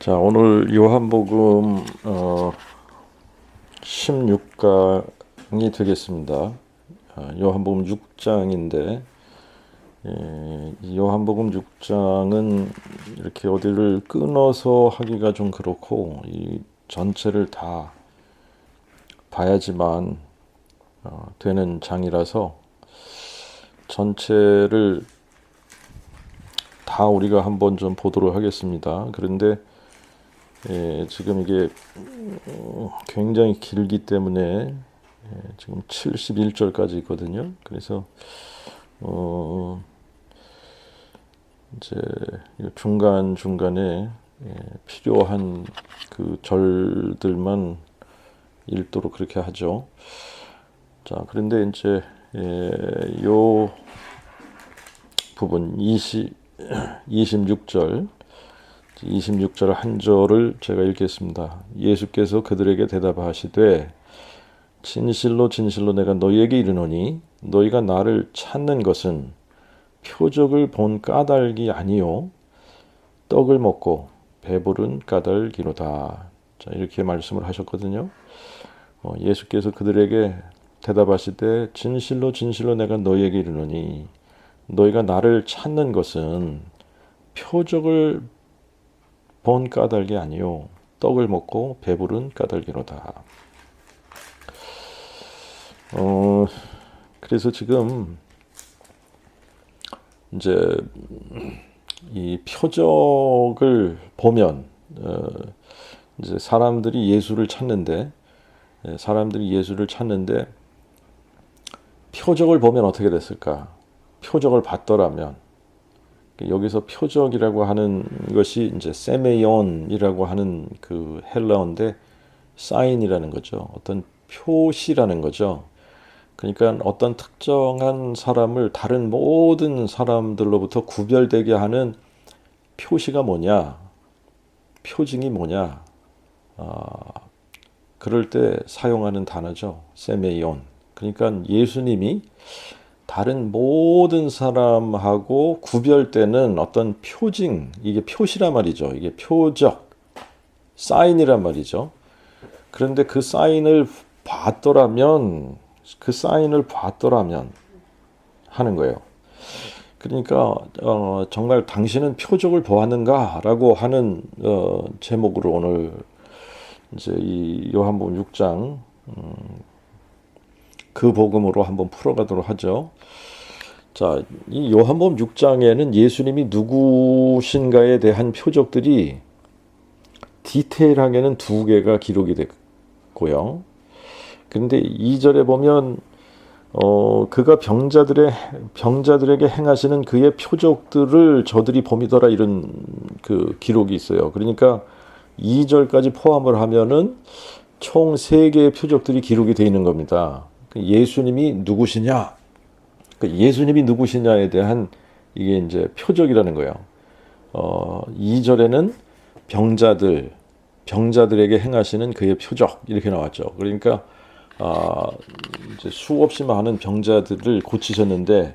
자, 오늘 요한복음 16강이 되겠습니다. 요한복음 6장인데 이 요한복음 6장은 이렇게 어디를 끊어서 하기가 좀 그렇고 이 전체를 다 봐야지만 되는 장이라서 전체를 다 우리가 한번 좀 보도록 하겠습니다. 그런데 지금 이게 굉장히 길기 때문에 지금 71절까지 있거든요. 그래서 이제 중간중간에 필요한 그 절들만 읽도록 그렇게 하죠. 자, 그런데 이제 요 부분 26절 한 절을 제가 읽겠습니다. 예수께서 그들에게 대답하시되 진실로 진실로 내가 너희에게 이르노니 너희가 나를 찾는 것은 표적을 본 까닭이 아니요 떡을 먹고 배부른 까닭이로다. 자, 이렇게 말씀을 하셨거든요. 예수께서 그들에게 대답하시되 진실로 진실로 내가 너희에게 이르노니 너희가 나를 찾는 것은 표적을 본 까닭이 아니요 떡을 먹고 배부른 까닭이로다. 그래서 지금 이제 이 표적을 보면 이제 사람들이 예수를 찾는데 표적을 보면 어떻게 됐을까? 표적을 봤더라면 여기서 표적이라고 하는 것이 이제 세메ion이라고 하는 그 헬라어인데 사인이라는 거죠. 어떤 표시라는 거죠. 그러니까 어떤 특정한 사람을 다른 모든 사람들로부터 구별되게 하는 표시가 뭐냐, 표징이 뭐냐, 그럴 때 사용하는 단어죠. 세메이온. 그러니까 예수님이 다른 모든 사람하고 구별되는 어떤 표징, 이게 표시란 말이죠. 이게 표적, 사인이란 말이죠. 그런데 그 사인을 봤더라면 하는 거예요. 그러니까 정말 당신은 표적을 보았는가라고 하는 제목으로 오늘 이제 이 요한복음 6장 그 복음으로 한번 풀어가도록 하죠. 자, 이 요한복음 6장에는 예수님이 누구신가에 대한 표적들이 디테일하게는 2개가 기록이 됐고요. 그런데 2절에 보면 그가 병자들에게 행하시는 그의 표적들을 저들이 봄이더라 이런 그 기록이 있어요. 그러니까 2절까지 포함을 하면은 총 3개의 표적들이 기록이 되어 있는 겁니다. 예수님이 누구시냐? 예수님이 누구시냐에 대한 이게 이제 표적이라는 거예요. 2절에는 병자들에게 행하시는 그의 표적 이렇게 나왔죠. 그러니까 이제 수없이 많은 병자들을 고치셨는데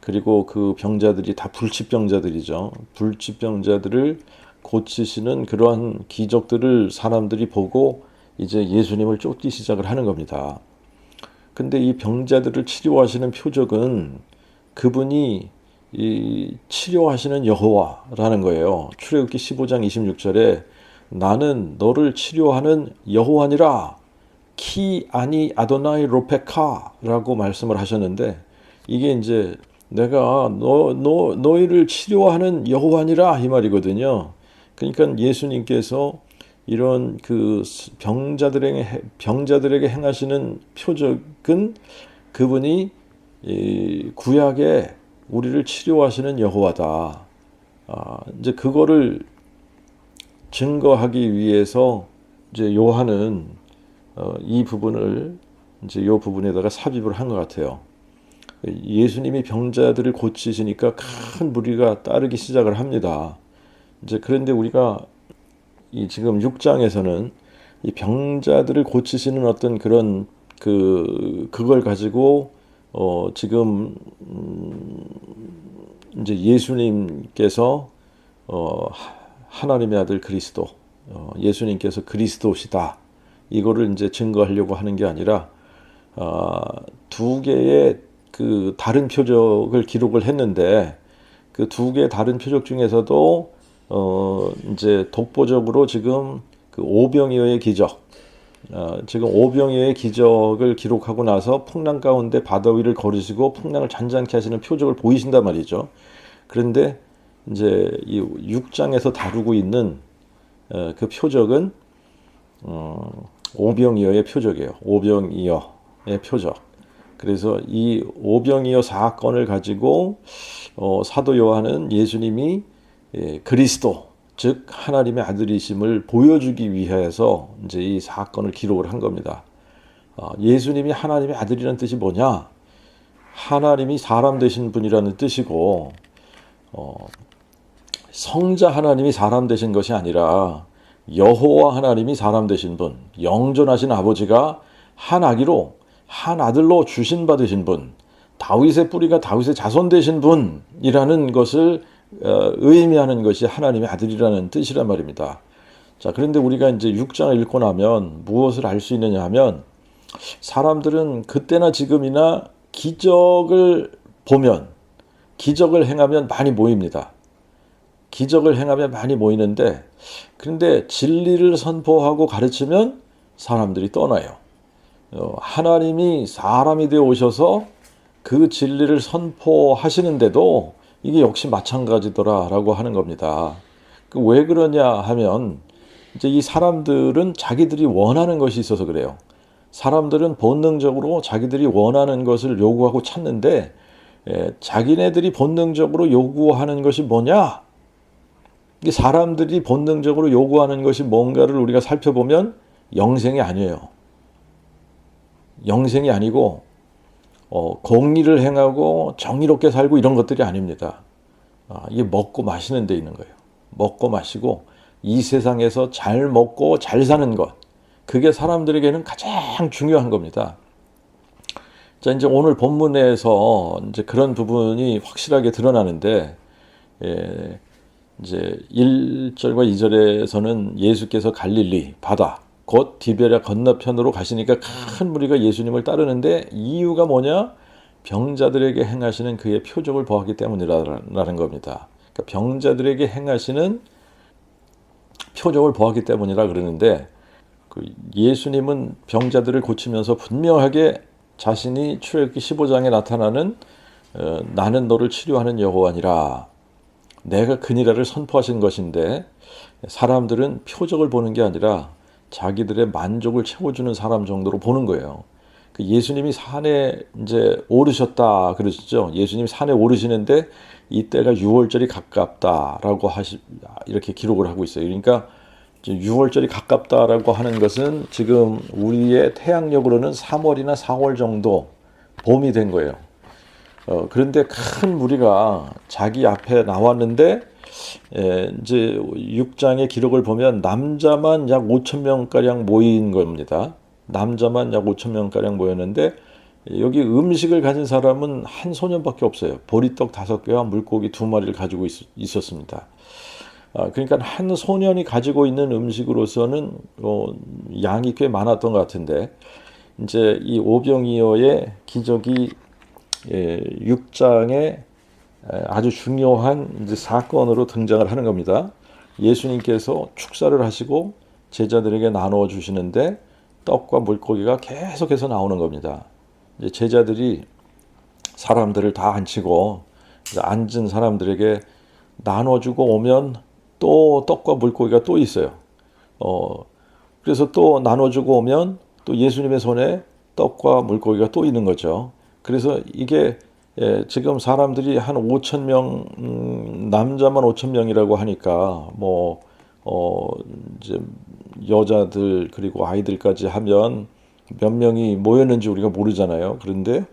그리고 그 병자들이 다 불치병자들이죠. 불치병자들을 고치시는 그러한 기적들을 사람들이 보고 이제 예수님을 쫓기 시작을 하는 겁니다. 근데 이 병자들을 치료하시는 표적은 그분이 이 치료하시는 여호와라는 거예요. 출애굽기 15장 26절에 나는 너를 치료하는 여호와니라 키 아니 아도나이 로페카라고 말씀을 하셨는데 이게 이제 내가 너희를 치료하는 여호와니라 이 말이거든요. 그러니까 예수님께서 이런 그 병자들에게 행하시는 표적은 그분이 이 구약에 우리를 치료하시는 여호와다. 이제 그거를 증거하기 위해서 이제 요한은 이 부분을 이제 요 부분에다가 삽입을 한 것 같아요. 예수님이 병자들을 고치시니까 큰 무리가 따르기 시작을 합니다. 이제 그런데 우리가 이 지금 6장에서는 이 병자들을 고치시는 어떤 그런 그걸 가지고 지금 이제 예수님께서 하나님의 아들 그리스도 예수님께서 그리스도시다. 이거를 이제 증거하려고 하는 게 아니라 두 개의 그 다른 표적을 기록을 했는데 그 두 개의 다른 표적 중에서도 이제 독보적으로 지금 그 오병이어의 기적, 지금 오병이어의 기적을 기록하고 나서 풍랑 가운데 바다 위를 걸으시고 풍랑을 잔잔케 하시는 표적을 보이신단 말이죠. 그런데 이제 이 6장에서 다루고 있는 그 표적은 오병이어의 표적이에요. 오병이어의 표적. 그래서 이 오병이어 사건을 가지고 사도 요한은 예수님이 그리스도, 즉 하나님의 아들이심을 보여주기 위해서 이제 이 사건을 기록을 한 겁니다. 예수님이 하나님의 아들이라는 뜻이 뭐냐? 하나님이 사람 되신 분이라는 뜻이고, 성자 하나님이 사람 되신 것이 아니라 여호와 하나님이 사람 되신 분, 영존하신 아버지가 한 아기로 한 아들로 주신 받으신 분, 다윗의 뿌리가 다윗의 자손 되신 분이라는 것을 의미하는 것이 하나님의 아들이라는 뜻이란 말입니다. 자, 그런데 우리가 이제 6장을 읽고 나면 무엇을 알 수 있느냐 하면 사람들은 그때나 지금이나 기적을 보면, 기적을 행하면 많이 모입니다. 기적을 행하면 많이 모이는데, 그런데 진리를 선포하고 가르치면 사람들이 떠나요. 하나님이 사람이 되어 오셔서 그 진리를 선포하시는데도 이게 역시 마찬가지더라라고 하는 겁니다. 왜 그러냐 하면 이제 이 사람들은 자기들이 원하는 것이 있어서 그래요. 사람들은 본능적으로 자기들이 원하는 것을 요구하고 찾는데 자기네들이 본능적으로 요구하는 것이 뭐냐? 이 사람들이 본능적으로 요구하는 것이 뭔가를 우리가 살펴보면 영생이 아니에요. 영생이 아니고 공의를 행하고 정의롭게 살고 이런 것들이 아닙니다. 이게 먹고 마시는 데 있는 거예요. 먹고 마시고 이 세상에서 잘 먹고 잘 사는 것, 그게 사람들에게는 가장 중요한 겁니다. 자, 이제 오늘 본문에서 이제 그런 부분이 확실하게 드러나는데, 이제 1절과 2절에서는 예수께서 갈릴리 바다 곧 디베랴 건너편으로 가시니까 큰 무리가 예수님을 따르는데 이유가 뭐냐? 병자들에게 행하시는 그의 표적을 보았기 때문이라는 겁니다. 그러니까 병자들에게 행하시는 표적을 보았기 때문이라 그러는데, 그 예수님은 병자들을 고치면서 분명하게 자신이 출애굽기 15장에 나타나는 나는 너를 치료하는 여호와니라, 내가 그니라를 선포하신 것인데, 사람들은 표적을 보는 게 아니라 자기들의 만족을 채워주는 사람 정도로 보는 거예요. 그 예수님이 산에 이제 오르셨다 그러시죠. 예수님이 산에 오르시는데 이때가 6월절이 가깝다라고 이렇게 기록을 하고 있어요. 그러니까 6월절이 가깝다라고 하는 것은 지금 우리의 태양력으로는 3월이나 4월 정도 봄이 된 거예요. 그런데 큰 무리가 자기 앞에 나왔는데, 이제 6장의 기록을 보면 남자만 약 5천 명가량 모인 겁니다. 남자만 약 5천 명가량 모였는데, 여기 음식을 가진 사람은 한 소년밖에 없어요. 보리떡 5개와 물고기 2마리를 가지고 있었습니다. 그러니까 한 소년이 가지고 있는 음식으로서는 양이 꽤 많았던 것 같은데, 이제 이 오병이어의 기적이 6장에 아주 중요한 이제 사건으로 등장을 하는 겁니다. 예수님께서 축사를 하시고 제자들에게 나누어 주시는데 떡과 물고기가 계속해서 나오는 겁니다. 이제 제자들이 사람들을 다 앉히고 앉은 사람들에게 나눠주고 오면 또 떡과 물고기가 또 있어요. 그래서 또 나눠주고 오면 또 예수님의 손에 떡과 물고기가 또 있는 거죠. 그래서 이게 지금 사람들이 한 5천 명, 남자만 5천 명이라고 하니까 이제 여자들 그리고 아이들까지 하면 몇 명이 모였는지 우리가 모르잖아요. 그런데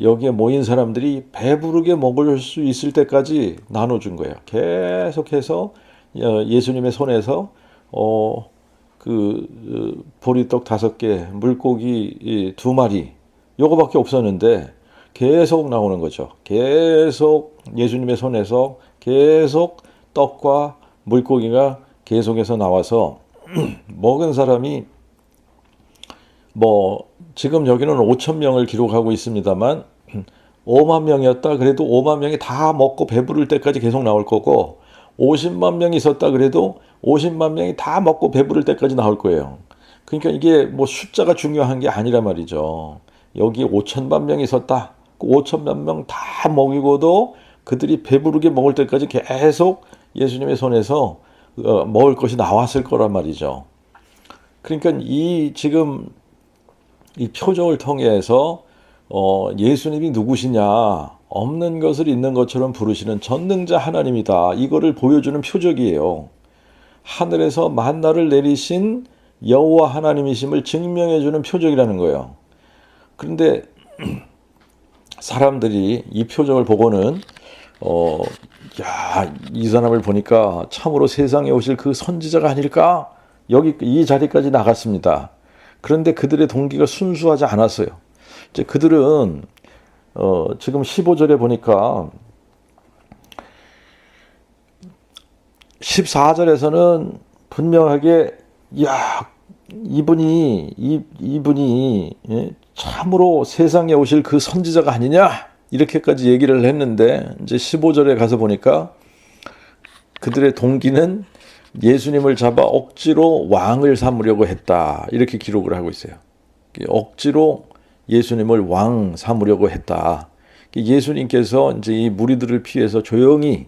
여기에 모인 사람들이 배부르게 먹을 수 있을 때까지 나눠준 거예요. 계속해서 예수님의 손에서 보리떡 5개, 물고기 2마리 요거밖에 없었는데 계속 나오는 거죠. 계속 예수님의 손에서 계속 떡과 물고기가 계속해서 나와서 먹은 사람이 뭐 지금 여기는 5천 명을 기록하고 있습니다만 5만 명이었다 그래도 5만 명이 다 먹고 배부를 때까지 계속 나올 거고 50만 명이 있었다 그래도 50만 명이 다 먹고 배부를 때까지 나올 거예요. 그러니까 이게 뭐 숫자가 중요한 게 아니라 말이죠. 여기 5천만 명이 있었다. 그 5천만 명 다 먹이고도 그들이 배부르게 먹을 때까지 계속 예수님의 손에서 먹을 것이 나왔을 거란 말이죠. 그러니까 이 지금 이 표적을 통해서 예수님이 누구시냐, 없는 것을 있는 것처럼 부르시는 전능자 하나님이다. 이거를 보여주는 표적이에요. 하늘에서 만나를 내리신 여호와 하나님이심을 증명해주는 표적이라는 거예요. 그런데 사람들이 이 표적을 보고는 이 사람을 보니까 참으로 세상에 오실 그 선지자가 아닐까? 여기 이 자리까지 나갔습니다. 그런데 그들의 동기가 순수하지 않았어요. 이제 그들은 지금 15절에 보니까 14절에서는 분명하게 이분이 참으로 세상에 오실 그 선지자가 아니냐 이렇게까지 얘기를 했는데 이제 15절에 가서 보니까 그들의 동기는 예수님을 잡아 억지로 왕을 삼으려고 했다 이렇게 기록을 하고 있어요. 억지로 예수님을 왕 삼으려고 했다. 예수님께서 이제 이 무리들을 피해서 조용히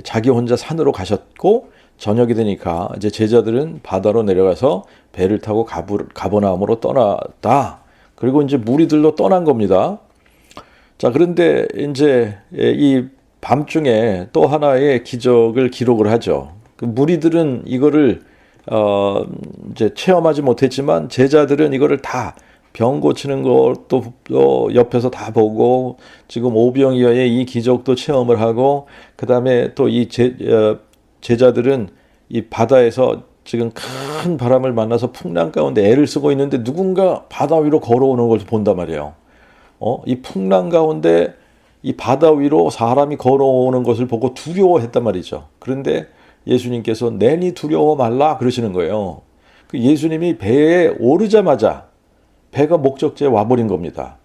자기 혼자 산으로 가셨고 저녁이 되니까 이제 제자들은 바다로 내려가서 배를 타고 가버나움으로 떠났다. 그리고 이제 무리들도 떠난 겁니다. 자, 그런데 이제 이 밤중에 또 하나의 기적을 기록을 하죠. 그 무리들은 이거를 이제 체험하지 못했지만 제자들은 이거를 다 병 고치는 것도 옆에서 다 보고 지금 오병이어의 이 기적도 체험을 하고 그 다음에 또 이 제자들은 이 바다에서 지금 큰 바람을 만나서 풍랑 가운데 애를 쓰고 있는데 누군가 바다 위로 걸어오는 걸 본단 말이에요. 이 풍랑 가운데 이 바다 위로 사람이 걸어오는 것을 보고 두려워했단 말이죠. 그런데 예수님께서 내니 두려워 말라 그러시는 거예요. 그 예수님이 배에 오르자마자 배가 목적지에 와버린 겁니다.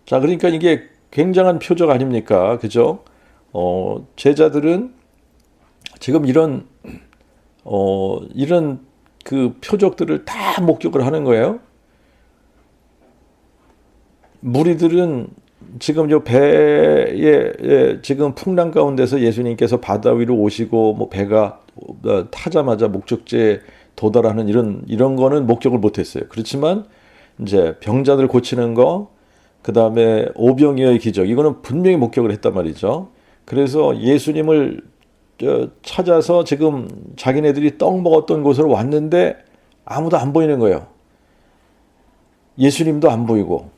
자, 그러니까 이게 굉장한 표적 아닙니까? 그죠? 제자들은 지금 이런 그 표적들을 다 목격을 하는 거예요. 무리들은 지금 요 배에 지금 풍랑 가운데서 예수님께서 바다 위로 오시고 뭐 배가 타자마자 목적지에 도달하는 이런 거는 목격을 못했어요. 그렇지만 이제 병자들 고치는 거, 그 다음에 오병이어의 기적 이거는 분명히 목격을 했단 말이죠. 그래서 예수님을 찾아서 지금 자기네들이 떡 먹었던 곳으로 왔는데 아무도 안 보이는 거예요. 예수님도 안 보이고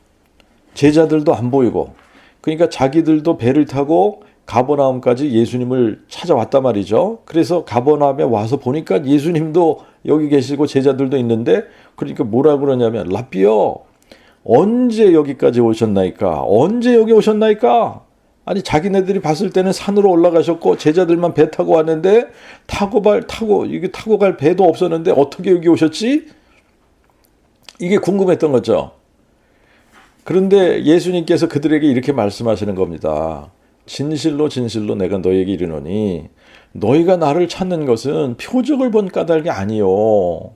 제자들도 안 보이고 그러니까 자기들도 배를 타고 가버나움까지 예수님을 찾아왔단 말이죠. 그래서 가버나움에 와서 보니까 예수님도 여기 계시고 제자들도 있는데 그러니까 뭐라 그러냐면 라삐요 언제 여기까지 오셨나이까? 언제 여기 오셨나이까? 아니 자기네들이 봤을 때는 산으로 올라가셨고 제자들만 배 타고 왔는데 이게 타고 갈 배도 없었는데 어떻게 여기 오셨지? 이게 궁금했던 거죠. 그런데 예수님께서 그들에게 이렇게 말씀하시는 겁니다. 진실로 진실로 내가 너희에게 이르노니 너희가 나를 찾는 것은 표적을 본 까닭이 아니요.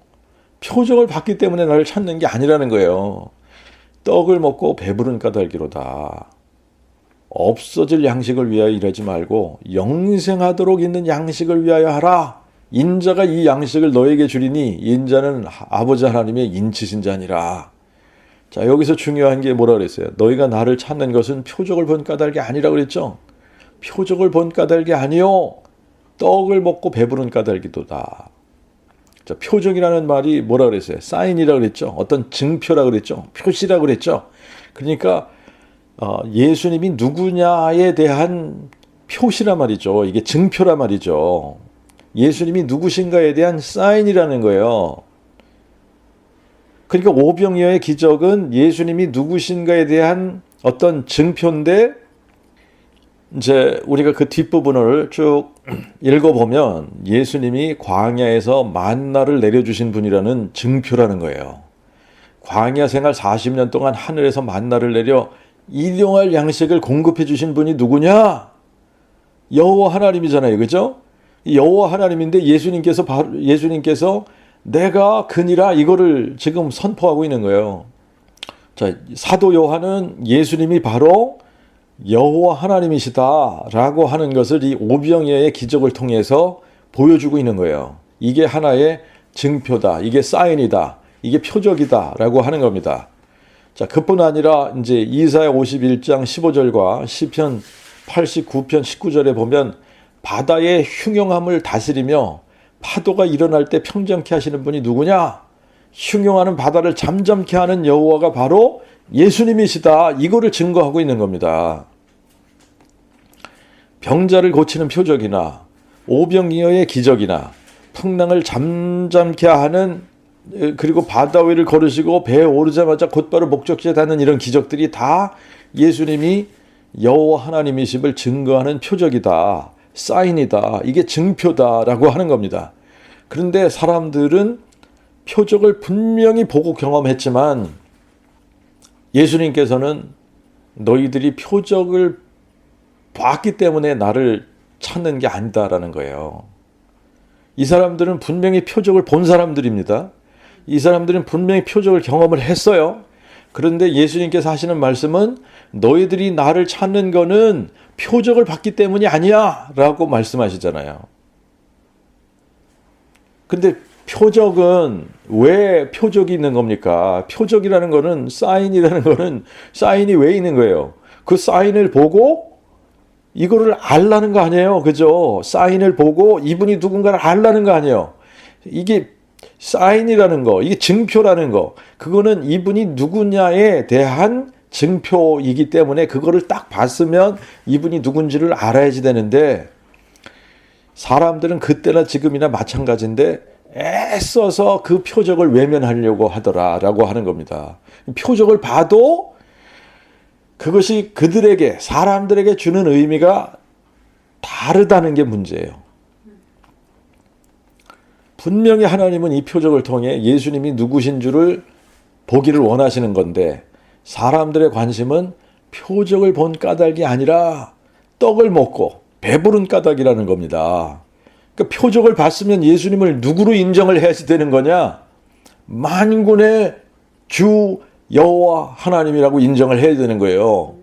표적을 봤기 때문에 나를 찾는 게 아니라는 거예요. 떡을 먹고 배부른 까닭이로다. 없어질 양식을 위하여 일하지 말고 영생하도록 있는 양식을 위하여 하라. 인자가 이 양식을 너에게 주리니 인자는 아버지 하나님의 인치신 자니라. 자, 여기서 중요한 게 뭐라 그랬어요? 너희가 나를 찾는 것은 표적을 본 까닭이 아니라고 그랬죠? 표적을 본 까닭이 아니요. 떡을 먹고 배부른 까닭이도다. 자, 표적이라는 말이 뭐라 그랬어요? 사인이라고 그랬죠? 어떤 증표라고 그랬죠? 표시라고 그랬죠? 그러니까 예수님이 누구냐에 대한 표시란 말이죠. 이게 증표란 말이죠. 예수님이 누구신가에 대한 사인이라는 거예요. 그러니까 오병이어의 기적은 예수님이 누구신가에 대한 어떤 증표인데 이제 우리가 그 뒷부분을 쭉 읽어보면 예수님이 광야에서 만나를 내려주신 분이라는 증표라는 거예요. 광야 생활 40년 동안 하늘에서 만나를 내려 일용할 양식을 공급해 주신 분이 누구냐? 여호와 하나님이잖아요. 그죠? 여호와 하나님인데 예수님께서 내가 그니라 이거를 지금 선포하고 있는 거예요. 자, 사도 요한은 예수님이 바로 여호와 하나님이시다라고 하는 것을 이 오병이어의 기적을 통해서 보여주고 있는 거예요. 이게 하나의 증표다. 이게 사인이다. 이게 표적이다라고 하는 겁니다. 자, 그뿐 아니라 이제 이사야 51장 15절과 시편 89편 19절에 보면 바다의 흉용함을 다스리며 파도가 일어날 때 평정케 하시는 분이 누구냐? 흉용하는 바다를 잠잠케 하는 여호와가 바로 예수님이시다. 이거를 증거하고 있는 겁니다. 병자를 고치는 표적이나 오병이어의 기적이나 풍랑을 잠잠케 하는 그리고 바다 위를 걸으시고 배에 오르자마자 곧바로 목적지에 닿는 이런 기적들이 다 예수님이 여호와 하나님이심을 증거하는 표적이다. 사인이다. 이게 증표다라고 하는 겁니다. 그런데 사람들은 표적을 분명히 보고 경험했지만 예수님께서는 너희들이 표적을 봤기 때문에 나를 찾는 게 아니다라는 거예요. 이 사람들은 분명히 표적을 본 사람들입니다. 이 사람들은 분명히 표적을 경험을 했어요. 그런데 예수님께서 하시는 말씀은 너희들이 나를 찾는 거는 표적을 봤기 때문이 아니야 라고 말씀하시잖아요. 근데 표적은 왜 표적이 있는 겁니까? 표적이라는 거는 사인이라는 거는 사인이 왜 있는 거예요? 그 사인을 보고 이거를 알라는 거 아니에요. 그죠? 사인을 보고 이분이 누군가를 알라는 거 아니에요. 이게 사인이라는 거, 이게 증표라는 거, 그거는 이분이 누구냐에 대한 증표이기 때문에 그거를 딱 봤으면 이분이 누군지를 알아야지 되는데 사람들은 그때나 지금이나 마찬가지인데 애써서 그 표적을 외면하려고 하더라라고 하는 겁니다. 표적을 봐도 그것이 그들에게 사람들에게 주는 의미가 다르다는 게 문제예요. 분명히 하나님은 이 표적을 통해 예수님이 누구신 줄을 보기를 원하시는 건데 사람들의 관심은 표적을 본 까닭이 아니라 떡을 먹고 배부른 까닭이라는 겁니다. 그러니까 표적을 봤으면 예수님을 누구로 인정을 해야지 되는 거냐? 만군의 주 여호와 하나님이라고 인정을 해야 되는 거예요.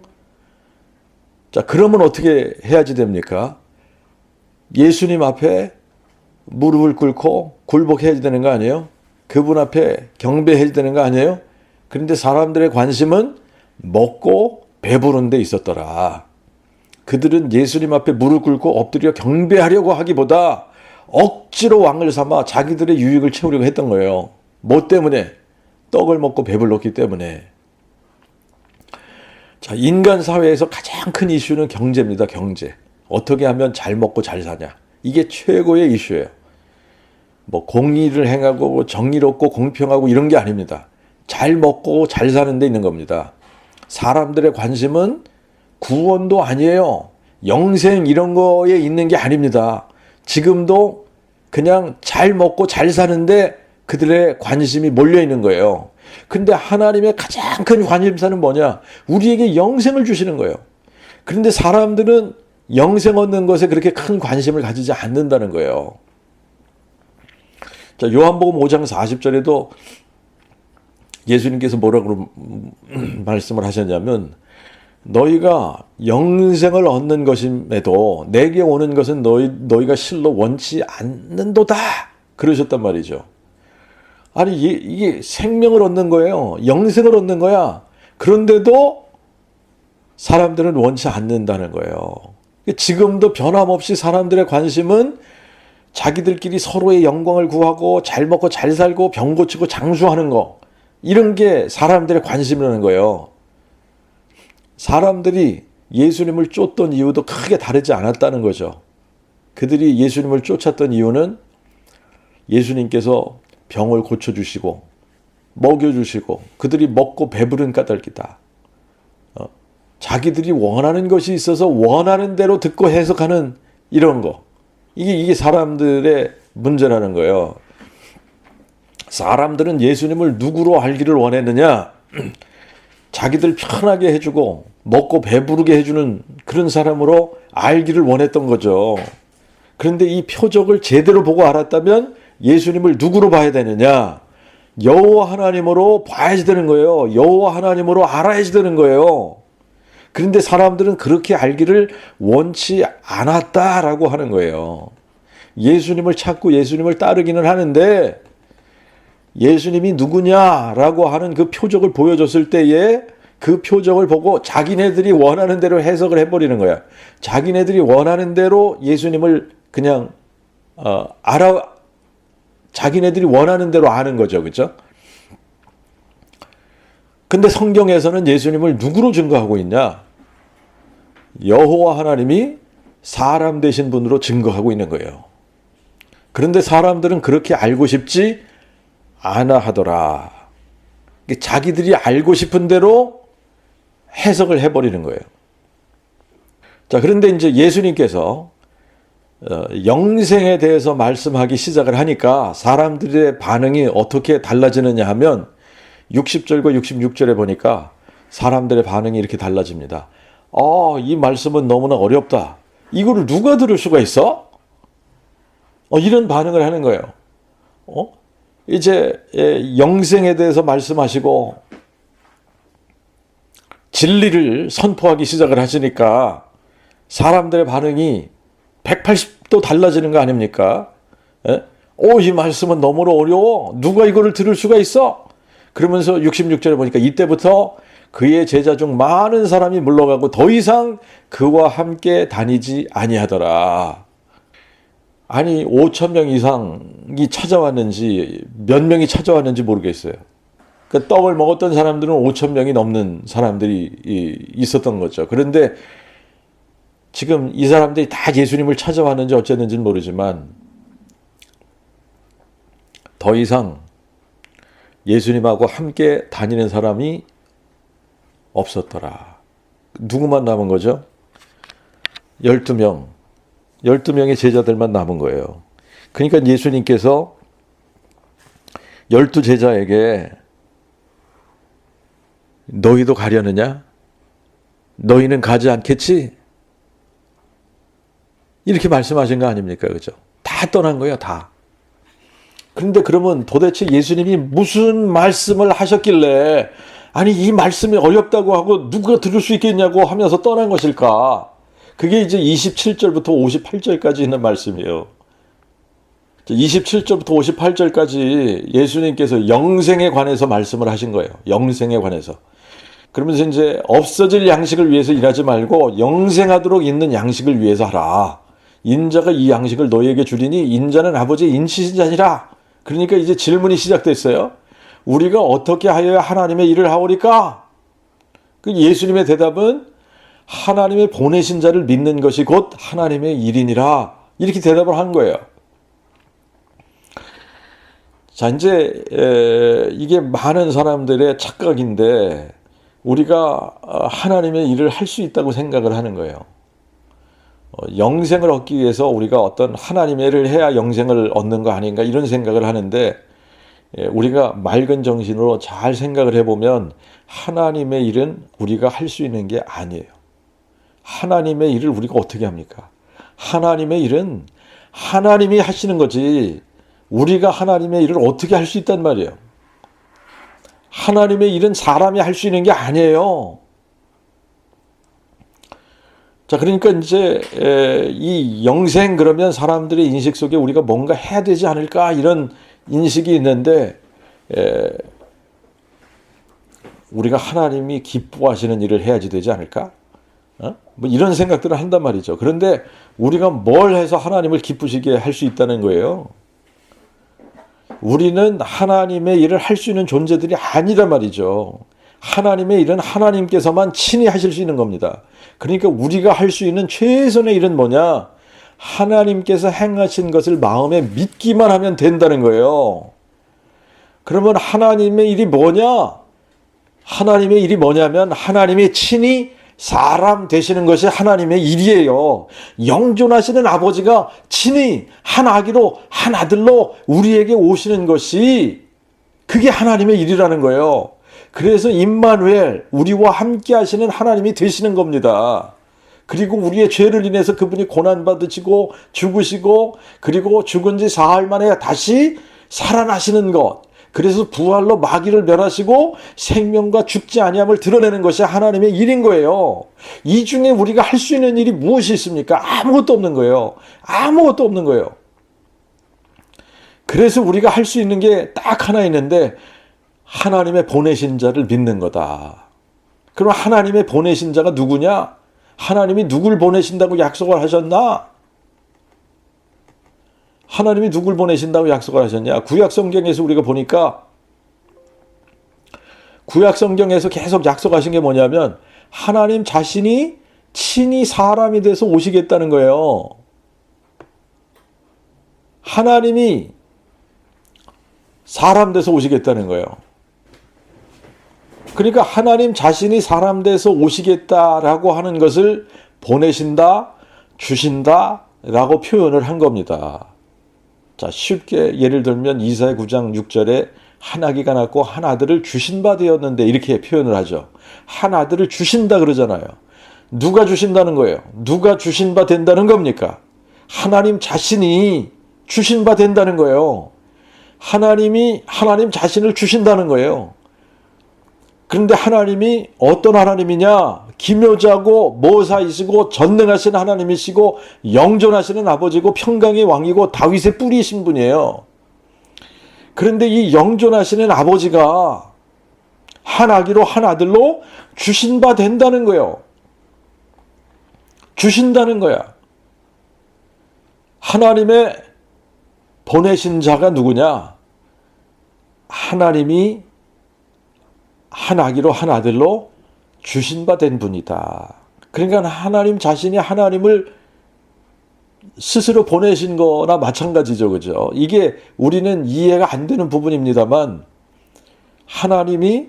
자, 그러면 어떻게 해야지 됩니까? 예수님 앞에 무릎을 꿇고 굴복해야 되는 거 아니에요? 그분 앞에 경배해야 되는 거 아니에요? 그런데 사람들의 관심은 먹고 배부른 데 있었더라. 그들은 예수님 앞에 무릎 꿇고 엎드려 경배하려고 하기보다 억지로 왕을 삼아 자기들의 유익을 채우려고 했던 거예요. 뭐 때문에? 떡을 먹고 배불렀기 때문에. 자, 인간 사회에서 가장 큰 이슈는 경제입니다. 경제. 어떻게 하면 잘 먹고 잘 사냐. 이게 최고의 이슈예요. 뭐 공의를 행하고 정의롭고 공평하고 이런 게 아닙니다. 잘 먹고 잘 사는 데 있는 겁니다. 사람들의 관심은 구원도 아니에요. 영생 이런 거에 있는 게 아닙니다. 지금도 그냥 잘 먹고 잘 사는데 그들의 관심이 몰려 있는 거예요. 근데 하나님의 가장 큰 관심사는 뭐냐? 우리에게 영생을 주시는 거예요. 그런데 사람들은 영생 얻는 것에 그렇게 큰 관심을 가지지 않는다는 거예요. 자, 요한복음 5장 40절에도 예수님께서 뭐라고 말씀을 하셨냐면 너희가 영생을 얻는 것임에도 내게 오는 것은 너희가 실로 원치 않는도다 그러셨단 말이죠. 아니 이게 생명을 얻는 거예요. 영생을 얻는 거야. 그런데도 사람들은 원치 않는다는 거예요. 지금도 변함없이 사람들의 관심은 자기들끼리 서로의 영광을 구하고 잘 먹고 잘 살고 병 고치고 장수하는 거 이런 게 사람들의 관심이라는 거예요. 사람들이 예수님을 쫓던 이유도 크게 다르지 않았다는 거죠. 그들이 예수님을 쫓았던 이유는 예수님께서 병을 고쳐주시고 먹여주시고 그들이 먹고 배부른 까닭이다. 자기들이 원하는 것이 있어서 원하는 대로 듣고 해석하는 이런 거. 이게 사람들의 문제라는 거예요. 사람들은 예수님을 누구로 알기를 원했느냐? 자기들 편하게 해주고 먹고 배부르게 해주는 그런 사람으로 알기를 원했던 거죠. 그런데 이 표적을 제대로 보고 알았다면 예수님을 누구로 봐야 되느냐? 여호와 하나님으로 봐야지 되는 거예요. 여호와 하나님으로 알아야지 되는 거예요. 그런데 사람들은 그렇게 알기를 원치 않았다라고 하는 거예요. 예수님을 찾고 예수님을 따르기는 하는데 예수님이 누구냐라고 하는 그 표적을 보여줬을 때에 그 표적을 보고 자기네들이 원하는 대로 해석을 해버리는 거야. 자기네들이 원하는 대로 예수님을 그냥 자기네들이 원하는 대로 아는 거죠. 그렇죠? 근데 성경에서는 예수님을 누구로 증거하고 있냐? 여호와 하나님이 사람 되신 분으로 증거하고 있는 거예요. 그런데 사람들은 그렇게 알고 싶지 않아 하더라. 자기들이 알고 싶은 대로 해석을 해버리는 거예요. 자, 그런데 이제 예수님께서 영생에 대해서 말씀하기 시작을 하니까 사람들의 반응이 어떻게 달라지느냐 하면 60절과 66절에 보니까 사람들의 반응이 이렇게 달라집니다. 이 말씀은 너무나 어렵다. 이거를 누가 들을 수가 있어? 이런 반응을 하는 거예요. 이제 영생에 대해서 말씀하시고 진리를 선포하기 시작을 하시니까 사람들의 반응이 180도 달라지는 거 아닙니까? 이 말씀은 너무나 어려워. 누가 이거를 들을 수가 있어? 그러면서 66절에 보니까 이때부터 그의 제자 중 많은 사람이 물러가고 더 이상 그와 함께 다니지 아니하더라. 아니 5,000명 이상이 찾아왔는지 몇 명이 찾아왔는지 모르겠어요. 그 떡을 먹었던 사람들은 5,000명이 넘는 사람들이 있었던 거죠. 그런데 지금 이 사람들이 다 예수님을 찾아왔는지 어쨌는지는 모르지만 더 이상 예수님하고 함께 다니는 사람이 없었더라. 누구만 남은 거죠? 12명. 12명의 제자들만 남은 거예요. 그러니까 예수님께서 12제자에게 너희도 가려느냐? 너희는 가지 않겠지? 이렇게 말씀하신 거 아닙니까? 그죠? 다 떠난 거예요, 다. 그런데 그러면 도대체 예수님이 무슨 말씀을 하셨길래 아니 이 말씀이 어렵다고 하고 누가 들을 수 있겠냐고 하면서 떠난 것일까? 그게 이제 27절부터 58절까지 있는 말씀이에요. 27절부터 58절까지 예수님께서 영생에 관해서 말씀을 하신 거예요. 영생에 관해서. 그러면서 이제 없어질 양식을 위해서 일하지 말고 영생하도록 있는 양식을 위해서 하라. 인자가 이 양식을 너희에게 주리니 인자는 아버지의 인치신 자니라. 그러니까 이제 질문이 시작됐어요. 우리가 어떻게 하여야 하나님의 일을 하오리까? 그 예수님의 대답은 하나님의 보내신 자를 믿는 것이 곧 하나님의 일이니라. 이렇게 대답을 한 거예요. 자, 이제 이게 많은 사람들의 착각인데 우리가 하나님의 일을 할 수 있다고 생각을 하는 거예요. 영생을 얻기 위해서 우리가 어떤 하나님의 일을 해야 영생을 얻는 거 아닌가 이런 생각을 하는데 우리가 맑은 정신으로 잘 생각을 해보면 하나님의 일은 우리가 할 수 있는 게 아니에요. 하나님의 일을 우리가 어떻게 합니까? 하나님의 일은 하나님이 하시는 거지 우리가 하나님의 일을 어떻게 할 수 있단 말이에요. 하나님의 일은 사람이 할 수 있는 게 아니에요. 자, 그러니까 이제 이 영생 그러면 사람들의 인식 속에 우리가 뭔가 해야 되지 않을까 이런 인식이 있는데 우리가 하나님이 기뻐하시는 일을 해야지 되지 않을까? 뭐 이런 생각들을 한단 말이죠. 그런데 우리가 뭘 해서 하나님을 기쁘시게 할 수 있다는 거예요. 우리는 하나님의 일을 할 수 있는 존재들이 아니란 말이죠. 하나님의 일은 하나님께서만 친히 하실 수 있는 겁니다. 그러니까 우리가 할 수 있는 최선의 일은 뭐냐? 하나님께서 행하신 것을 마음에 믿기만 하면 된다는 거예요. 그러면 하나님의 일이 뭐냐? 하나님의 일이 뭐냐면 하나님이 친히 사람 되시는 것이 하나님의 일이에요. 영존하시는 아버지가 친히 한 아기로 한 아들로 우리에게 오시는 것이 그게 하나님의 일이라는 거예요. 그래서 임마누엘, 우리와 함께 하시는 하나님이 되시는 겁니다. 그리고 우리의 죄를 인해서 그분이 고난받으시고 죽으시고 그리고 죽은 지 사흘 만에 다시 살아나시는 것. 그래서 부활로 마귀를 멸하시고 생명과 죽지 아니함을 드러내는 것이 하나님의 일인 거예요. 이 중에 우리가 할 수 있는 일이 무엇이 있습니까? 아무것도 없는 거예요. 아무것도 없는 거예요. 그래서 우리가 할 수 있는 게 딱 하나 있는데 하나님의 보내신 자를 믿는 거다. 그럼 하나님의 보내신 자가 누구냐? 하나님이 누굴 보내신다고 약속을 하셨나? 하나님이 누굴 보내신다고 약속을 하셨냐? 구약 성경에서 우리가 보니까 구약 성경에서 계속 약속하신 게 뭐냐면 하나님 자신이 친히 사람이 돼서 오시겠다는 거예요. 하나님이 사람 돼서 오시겠다는 거예요. 그러니까 하나님 자신이 사람 돼서 오시겠다라고 하는 것을 보내신다, 주신다라고 표현을 한 겁니다. 자, 쉽게 예를 들면 이사야 9장 6절에 한 아기가 낳고 한 아들을 주신 바 되었는데 이렇게 표현을 하죠. 한 아들을 주신다 그러잖아요. 누가 주신다는 거예요? 누가 주신 바 된다는 겁니까? 하나님 자신이 주신 바 된다는 거예요. 하나님 자신을 주신다는 거예요. 그런데 하나님이 어떤 하나님이냐? 기묘자고 모사이시고 전능하신 하나님이시고 영존하시는 아버지고 평강의 왕이고 다윗의 뿌리이신 분이에요. 그런데 이 영존하시는 아버지가 한 아기로 한 아들로 주신 바 된다는 거예요. 주신다는 거야. 하나님의 보내신 자가 누구냐? 하나님이 한 아기로 한 아들로 주신 바 된 분이다. 그러니까 하나님 자신이 하나님을 스스로 보내신 거나 마찬가지죠. 그죠? 이게 우리는 이해가 안 되는 부분입니다만 하나님이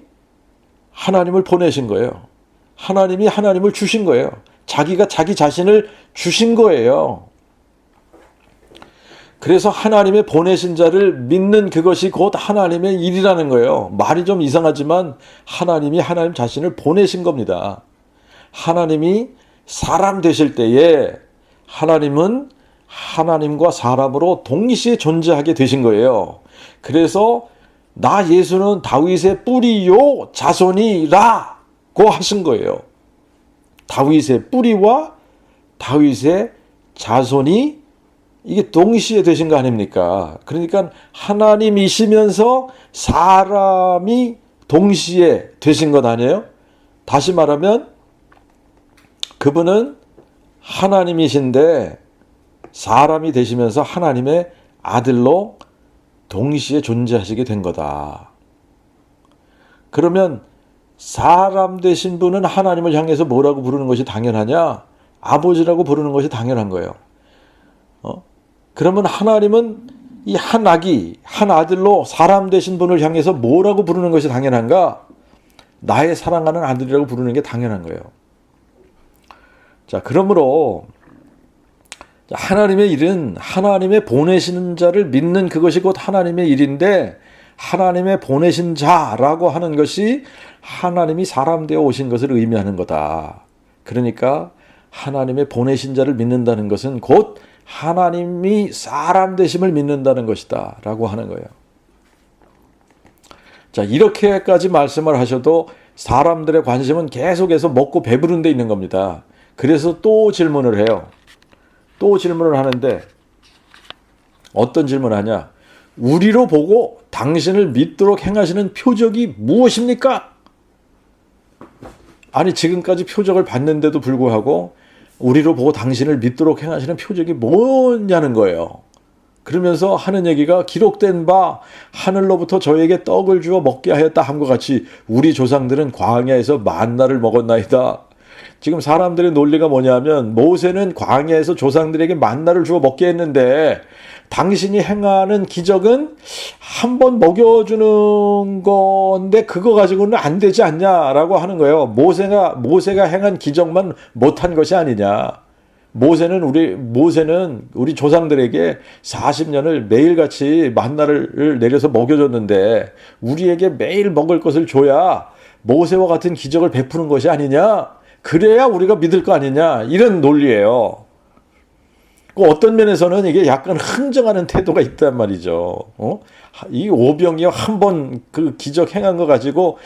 하나님을 보내신 거예요. 하나님이 하나님을 주신 거예요. 자기가 자기 자신을 주신 거예요. 그래서 하나님의 보내신 자를 믿는 그것이 곧 하나님의 일이라는 거예요. 말이 좀 이상하지만 하나님이 하나님 자신을 보내신 겁니다. 하나님이 사람 되실 때에 하나님은 하나님과 사람으로 동시에 존재하게 되신 거예요. 그래서 나 예수는 다윗의 뿌리요 자손이라고 하신 거예요. 다윗의 뿌리와 다윗의 자손이 이게 동시에 되신 거 아닙니까? 그러니까 하나님이시면서 사람이 동시에 되신 것 아니에요? 다시 말하면 그분은 하나님이신데 사람이 되시면서 하나님의 아들로 동시에 존재하시게 된 거다. 그러면 사람 되신 분은 하나님을 향해서 뭐라고 부르는 것이 당연하냐? 아버지라고 부르는 것이 당연한 거예요. 그러면 하나님은 이 한 아기, 한 아들로 사람 되신 분을 향해서 뭐라고 부르는 것이 당연한가? 나의 사랑하는 아들이라고 부르는 게 당연한 거예요. 자, 그러므로 하나님의 일은 하나님의 보내시는 자를 믿는 그것이 곧 하나님의 일인데 하나님의 보내신 자라고 하는 것이 하나님이 사람 되어 오신 것을 의미하는 거다. 그러니까 하나님의 보내신 자를 믿는다는 것은 곧 하나님이 사람 되심을 믿는다는 것이다 라고 하는 거예요. 자, 이렇게까지 말씀을 하셔도 사람들의 관심은 계속해서 먹고 배부른 데 있는 겁니다. 그래서 또 질문을 해요. 또 질문을 하는데 어떤 질문을 하냐? 우리로 보고 당신을 믿도록 행하시는 표적이 무엇입니까? 아니, 지금까지 표적을 봤는데도 불구하고 우리로 보고 당신을 믿도록 행하시는 표적이 뭐냐는 거예요. 그러면서 하는 얘기가 기록된 바 하늘로부터 저에게 떡을 주어 먹게 하였다 함과 같이 우리 조상들은 광야에서 만나를 먹었나이다. 지금 사람들의 논리가 뭐냐면 모세는 광야에서 조상들에게 만나를 주어 먹게 했는데 당신이 행하는 기적은 한 번 먹여주는 건데 그거 가지고는 안 되지 않냐라고 하는 거예요. 모세가 행한 기적만 못한 것이 아니냐. 모세는 우리 조상들에게 40년을 매일같이 만나를 내려서 먹여줬는데 우리에게 매일 먹을 것을 줘야 모세와 같은 기적을 베푸는 것이 아니냐. 그래야 우리가 믿을 거 아니냐. 이런 논리예요. 어떤 면에서는 이게 약간 흥정하는 태도가 있단 말이죠. 이 오병이어 한 번 그 기적 행한 거 가지고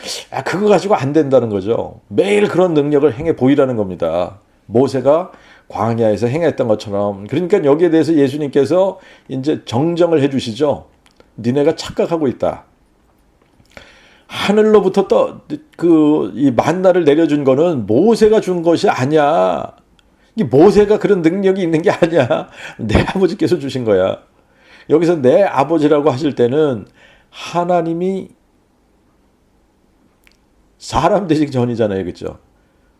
그거 가지고 안 된다는 거죠. 매일 그런 능력을 행해 보이라는 겁니다. 모세가 광야에서 행했던 것처럼. 그러니까 여기에 대해서 예수님께서 이제 정정을 해주시죠. 니네가 착각하고 있다. 하늘로부터 이 만나를 내려준 거는 모세가 준 것이 아니야. 이 모세가 그런 능력이 있는 게 아니야. 내 아버지께서 주신 거야. 여기서 내 아버지라고 하실 때는 하나님이 사람 되시기 전이잖아요. 그렇죠?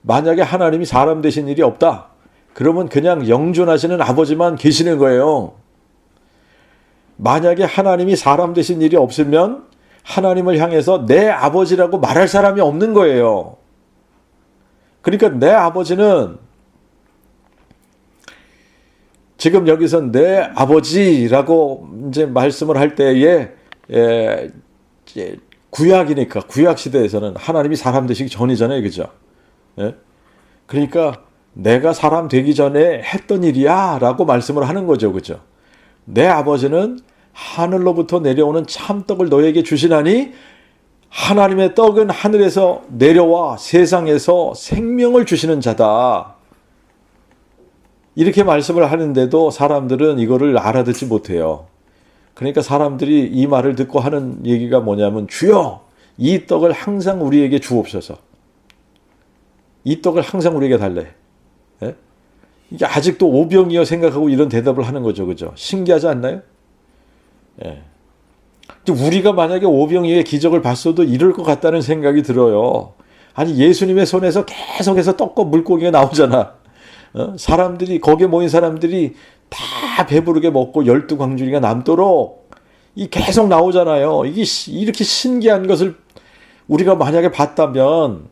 만약에 하나님이 사람 되신 일이 없다. 그러면 그냥 영존하시는 아버지만 계시는 거예요. 만약에 하나님이 사람 되신 일이 없으면 하나님을 향해서 내 아버지라고 말할 사람이 없는 거예요. 그러니까 내 아버지는 지금 여기서 내 아버지라고 이제 말씀을 할 때에 구약이니까 구약 시대에서는 하나님이 사람 되시기 전이잖아요. 그죠? 예? 그러니까 내가 사람 되기 전에 했던 일이야 라고 말씀을 하는 거죠. 그죠? 내 아버지는 하늘로부터 내려오는 참떡을 너에게 주시나니 하나님의 떡은 하늘에서 내려와 세상에서 생명을 주시는 자다. 이렇게 말씀을 하는데도 사람들은 이거를 알아듣지 못해요. 그러니까 사람들이 이 말을 듣고 하는 얘기가 뭐냐면 주여 이 떡을 항상 우리에게 주옵소서. 이 떡을 항상 우리에게 달래. 예? 이게 아직도 오병이어 생각하고 이런 대답을 하는 거죠. 그죠? 신기하지 않나요? 예. 우리가 만약에 오병이어의 기적을 봤어도 이럴 것 같다는 생각이 들어요. 아니 예수님의 손에서 계속해서 떡과 물고기가 나오잖아. 사람들이 거기에 모인 사람들이 다 배부르게 먹고 12광주리가 남도록 이 계속 나오잖아요. 이게 이렇게 신기한 것을 우리가 만약에 봤다면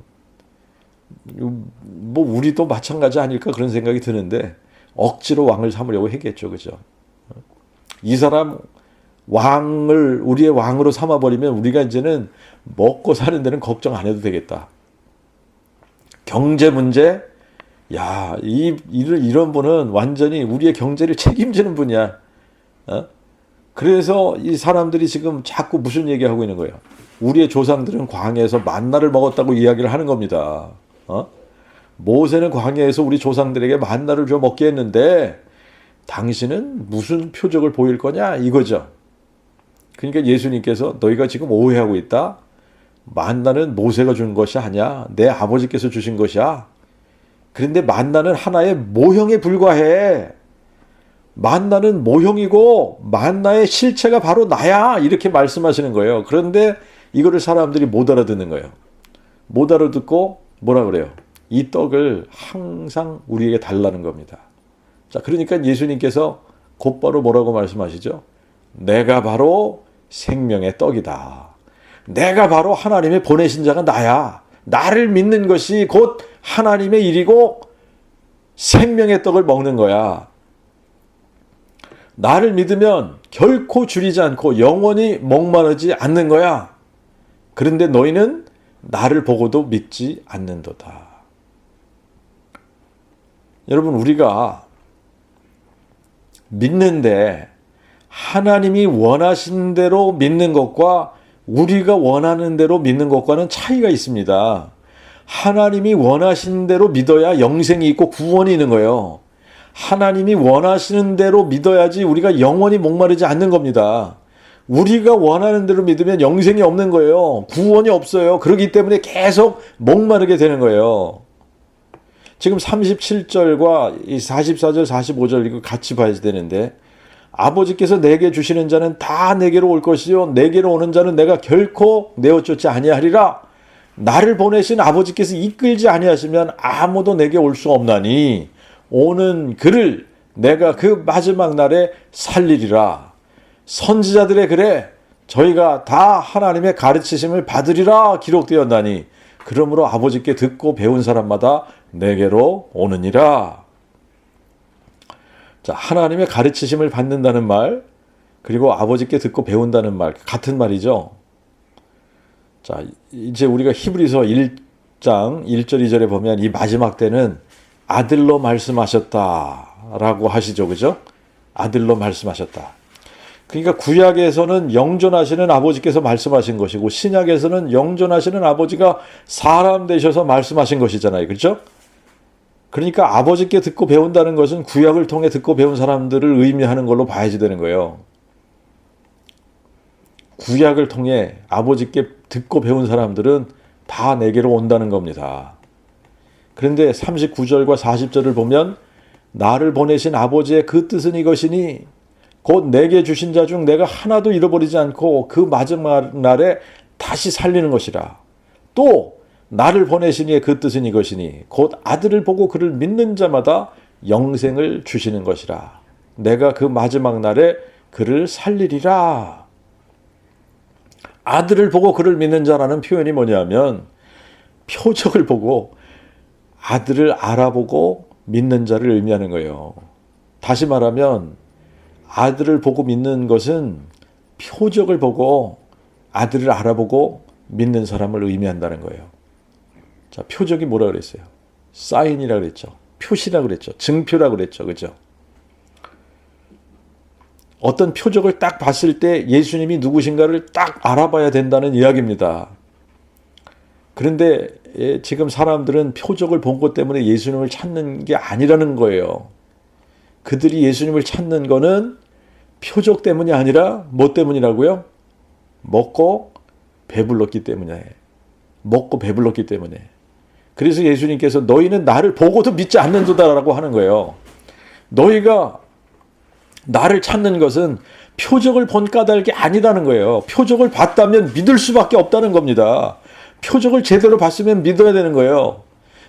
뭐 우리도 마찬가지 아닐까 그런 생각이 드는데 억지로 왕을 삼으려고 했겠죠. 그죠? 이 사람 왕을 우리의 왕으로 삼아버리면 우리가 이제는 먹고 사는 데는 걱정 안 해도 되겠다. 경제 문제, 야, 이런 분은 완전히 우리의 경제를 책임지는 분이야. 그래서 이 사람들이 지금 자꾸 무슨 얘기하고 있는 거예요. 우리의 조상들은 광야에서 만나를 먹었다고 이야기를 하는 겁니다. 모세는 광야에서 우리 조상들에게 만나를 줘 먹게 했는데 당신은 무슨 표적을 보일 거냐 이거죠. 그러니까 예수님께서 너희가 지금 오해하고 있다. 만나는 모세가 준 것이 아니야. 내 아버지께서 주신 것이야. 그런데 만나는 하나의 모형에 불과해. 만나는 모형이고 만나의 실체가 바로 나야. 이렇게 말씀하시는 거예요. 그런데 이거를 사람들이 못 알아듣는 거예요. 못 알아듣고 뭐라 그래요? 이 떡을 항상 우리에게 달라는 겁니다. 자, 그러니까 예수님께서 곧바로 뭐라고 말씀하시죠? 내가 바로 생명의 떡이다. 내가 바로 하나님의 보내신 자가 나야. 나를 믿는 것이 곧 하나님의 일이고 생명의 떡을 먹는 거야. 나를 믿으면 결코 줄이지 않고 영원히 목마르지 않는 거야. 그런데 너희는 나를 보고도 믿지 않는도다. 여러분, 우리가 믿는데 하나님이 원하신 대로 믿는 것과 우리가 원하는 대로 믿는 것과는 차이가 있습니다. 하나님이 원하신 대로 믿어야 영생이 있고 구원이 있는 거예요. 하나님이 원하시는 대로 믿어야지 우리가 영원히 목마르지 않는 겁니다. 우리가 원하는 대로 믿으면 영생이 없는 거예요. 구원이 없어요. 그렇기 때문에 계속 목마르게 되는 거예요. 지금 37절과 이 44절, 45절 이거 같이 봐야 되는데 아버지께서 내게 주시는 자는 다 내게로 올 것이요 내게로 오는 자는 내가 결코 내어쫓지 아니하리라. 나를 보내신 아버지께서 이끌지 아니하시면 아무도 내게 올 수 없나니 오는 그를 내가 그 마지막 날에 살리리라. 선지자들의 글에 저희가 다 하나님의 가르치심을 받으리라 기록되었나니 그러므로 아버지께 듣고 배운 사람마다 내게로 오느니라. 자, 하나님의 가르치심을 받는다는 말, 그리고 아버지께 듣고 배운다는 말, 같은 말이죠. 자, 이제 우리가 히브리서 1장 1절 2절에 보면 이 마지막 때는 아들로 말씀하셨다라고 하시죠. 그죠? 아들로 말씀하셨다. 그러니까 구약에서는 영존하시는 아버지께서 말씀하신 것이고 신약에서는 영존하시는 아버지가 사람 되셔서 말씀하신 것이잖아요. 그렇죠? 그러니까 아버지께 듣고 배운다는 것은 구약을 통해 듣고 배운 사람들을 의미하는 걸로 봐야지 되는 거예요. 구약을 통해 아버지께 듣고 배운 사람들은 다 내게로 온다는 겁니다. 그런데 39절과 40절을 보면 나를 보내신 아버지의 그 뜻은 이것이니 곧 내게 주신 자 중 내가 하나도 잃어버리지 않고 그 마지막 날에 다시 살리는 것이라. 또 나를 보내신 이의 그 뜻은 이것이니 곧 아들을 보고 그를 믿는 자마다 영생을 주시는 것이라. 내가 그 마지막 날에 그를 살리리라. 아들을 보고 그를 믿는 자라는 표현이 뭐냐면 표적을 보고 아들을 알아보고 믿는 자를 의미하는 거예요. 다시 말하면 아들을 보고 믿는 것은 표적을 보고 아들을 알아보고 믿는 사람을 의미한다는 거예요. 자, 표적이 뭐라 그랬어요? 사인이라 그랬죠. 표시라 그랬죠. 증표라 그랬죠. 그죠? 어떤 표적을 딱 봤을 때 예수님이 누구신가를 딱 알아봐야 된다는 이야기입니다. 그런데 지금 사람들은 표적을 본 것 때문에 예수님을 찾는 게 아니라는 거예요. 그들이 예수님을 찾는 거는 표적 때문이 아니라 뭐 때문이라고요? 먹고 배불렀기 때문에. 먹고 배불렀기 때문에. 그래서 예수님께서 너희는 나를 보고도 믿지 않는도다라고 하는 거예요. 너희가 나를 찾는 것은 표적을 본 까닭이 아니라는 거예요. 표적을 봤다면 믿을 수밖에 없다는 겁니다. 표적을 제대로 봤으면 믿어야 되는 거예요.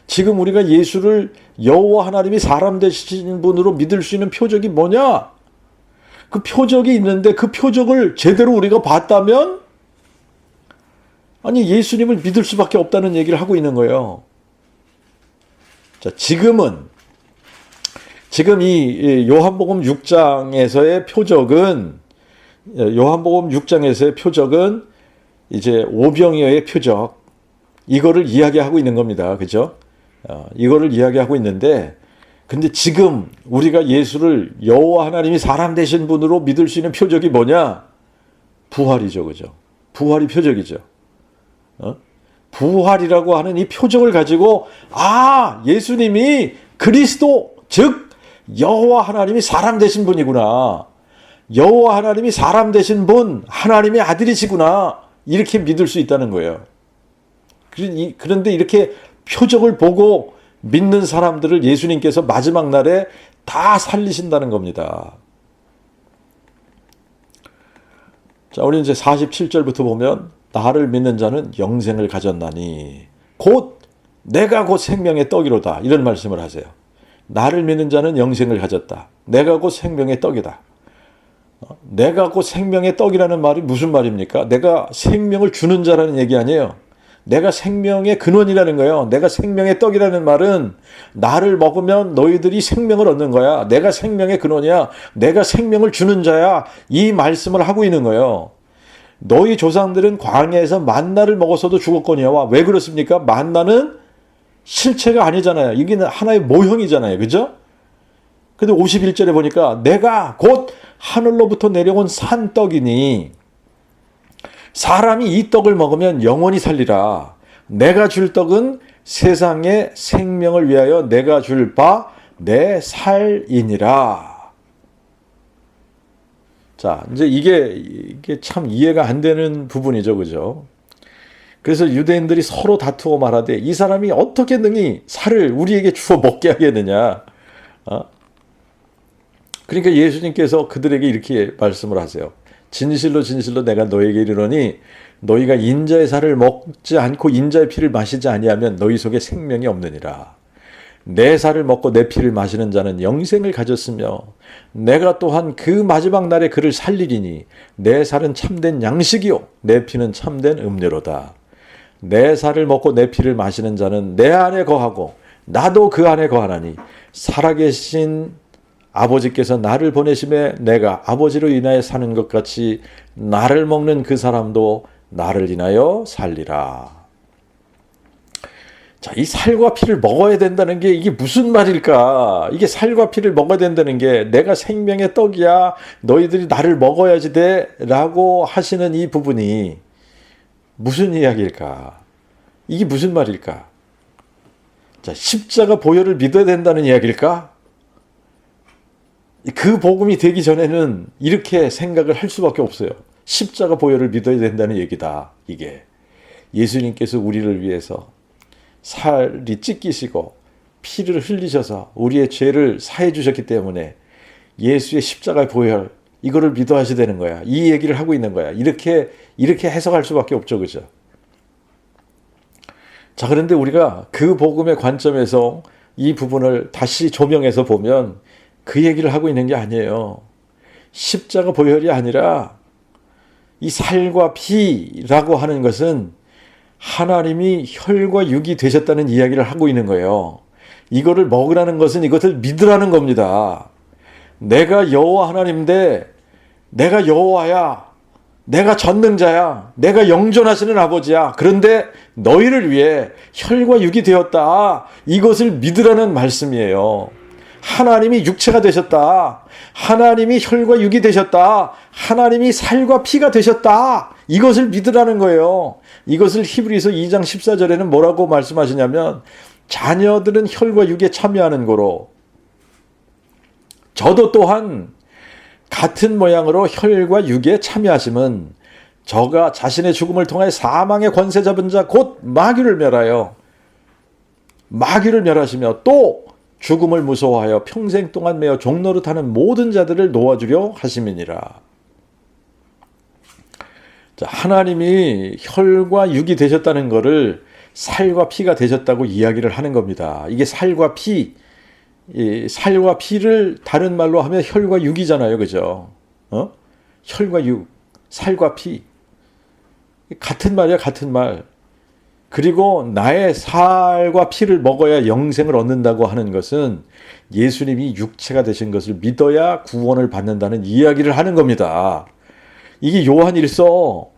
지금 우리가 예수를 여호와 하나님이 사람 되신 분으로 믿을 수 있는 표적이 뭐냐? 그 표적이 있는데 그 표적을 제대로 우리가 봤다면 아니 예수님을 믿을 수밖에 없다는 얘기를 하고 있는 거예요. 자, 지금 이 요한복음 6장에서의 표적은 이제 오병이어의 표적, 이거를 이야기하고 있는 겁니다. 그죠? 이거를 이야기하고 있는데, 근데 지금 우리가 예수를 여호와 하나님이 사람 되신 분으로 믿을 수 있는 표적이 뭐냐? 부활이죠. 그죠? 부활이 표적이죠. 부활이라고 하는 이 표적을 가지고 예수님이 그리스도, 즉 여호와 하나님이 사람 되신 분이구나. 여호와 하나님이 사람 되신 분, 하나님의 아들이시구나. 이렇게 믿을 수 있다는 거예요. 그런데 이렇게 표적을 보고 믿는 사람들을 예수님께서 마지막 날에 다 살리신다는 겁니다. 자, 우리 이제 47절부터 보면 나를 믿는 자는 영생을 가졌나니 내가 곧 생명의 떡이로다. 이런 말씀을 하세요. 나를 믿는 자는 영생을 가졌다. 내가 곧 생명의 떡이다. 내가 곧 생명의 떡이라는 말이 무슨 말입니까? 내가 생명을 주는 자라는 얘기 아니에요. 내가 생명의 근원이라는 거예요. 내가 생명의 떡이라는 말은 나를 먹으면 너희들이 생명을 얻는 거야. 내가 생명의 근원이야. 내가 생명을 주는 자야. 이 말씀을 하고 있는 거예요. 너희 조상들은 광야에서 만나를 먹어서도 죽었거니와. 왜 그렇습니까? 만나는 실체가 아니잖아요. 이게 하나의 모형이잖아요. 그죠? 근데 51절에 보니까 내가 곧 하늘로부터 내려온 산떡이니 사람이 이 떡을 먹으면 영원히 살리라. 내가 줄 떡은 세상의 생명을 위하여 내가 줄 바 내 살이니라. 자, 이제 이게 참 이해가 안 되는 부분이죠. 그죠? 그래서 유대인들이 서로 다투고 말하되 이 사람이 어떻게 능히 살을 우리에게 주어 먹게 하겠느냐. 그러니까 예수님께서 그들에게 이렇게 말씀을 하세요. 진실로 진실로 내가 너에게 이르노니 너희가 인자의 살을 먹지 않고 인자의 피를 마시지 아니하면 너희 속에 생명이 없느니라. 내 살을 먹고 내 피를 마시는 자는 영생을 가졌으며 내가 또한 그 마지막 날에 그를 살리리니 내 살은 참된 양식이요 내 피는 참된 음료로다. 내 살을 먹고 내 피를 마시는 자는 내 안에 거하고 나도 그 안에 거하나니 살아계신 아버지께서 나를 보내심에 내가 아버지로 인하여 사는 것 같이 나를 먹는 그 사람도 나를 인하여 살리라. 자, 이 살과 피를 먹어야 된다는 게 이게 무슨 말일까? 이게 살과 피를 먹어야 된다는 게 내가 생명의 떡이야. 너희들이 나를 먹어야지 돼. 라고 하시는 이 부분이 무슨 이야기일까? 이게 무슨 말일까? 자, 십자가 보혈을 믿어야 된다는 이야기일까? 그 복음이 되기 전에는 이렇게 생각을 할 수밖에 없어요. 십자가 보혈을 믿어야 된다는 얘기다. 이게 예수님께서 우리를 위해서 살이 찢기시고 피를 흘리셔서 우리의 죄를 사해 주셨기 때문에 예수의 십자가의 보혈 이거를 믿어야지 되는 거야. 이 얘기를 하고 있는 거야. 이렇게 해석할 수밖에 없죠. 그죠? 자, 그런데 우리가 그 복음의 관점에서 이 부분을 다시 조명해서 보면 그 얘기를 하고 있는 게 아니에요. 십자가 보혈이 아니라 이 살과 피라고 하는 것은 하나님이 혈과 육이 되셨다는 이야기를 하고 있는 거예요. 이거를 먹으라는 것은 이것을 믿으라는 겁니다. 내가 여호와 하나님인데 내가 여호와야. 내가 전능자야. 내가 영존하시는 아버지야. 그런데 너희를 위해 혈과 육이 되었다. 이것을 믿으라는 말씀이에요. 하나님이 육체가 되셨다. 하나님이 혈과 육이 되셨다. 하나님이 살과 피가 되셨다. 이것을 믿으라는 거예요. 이것을 히브리서 2장 14절에는 뭐라고 말씀하시냐면 자녀들은 혈과 육에 참여하는 거로 저도 또한 같은 모양으로 혈과 육에 참여하심은 저가 자신의 죽음을 통하여 사망의 권세 잡은 자 곧 마귀를 멸하여 마귀를 멸하시며 또 죽음을 무서워하여 평생 동안 매어 종노릇하는 모든 자들을 놓아주려 하심이니라. 자, 하나님이 혈과 육이 되셨다는 것을 살과 피가 되셨다고 이야기를 하는 겁니다. 이게 살과 피, 살과 피를 다른 말로 하면 혈과 육이잖아요. 그죠? 혈과 육, 살과 피. 같은 말이야, 같은 말. 그리고 나의 살과 피를 먹어야 영생을 얻는다고 하는 것은 예수님이 육체가 되신 것을 믿어야 구원을 받는다는 이야기를 하는 겁니다. 이게 요한일서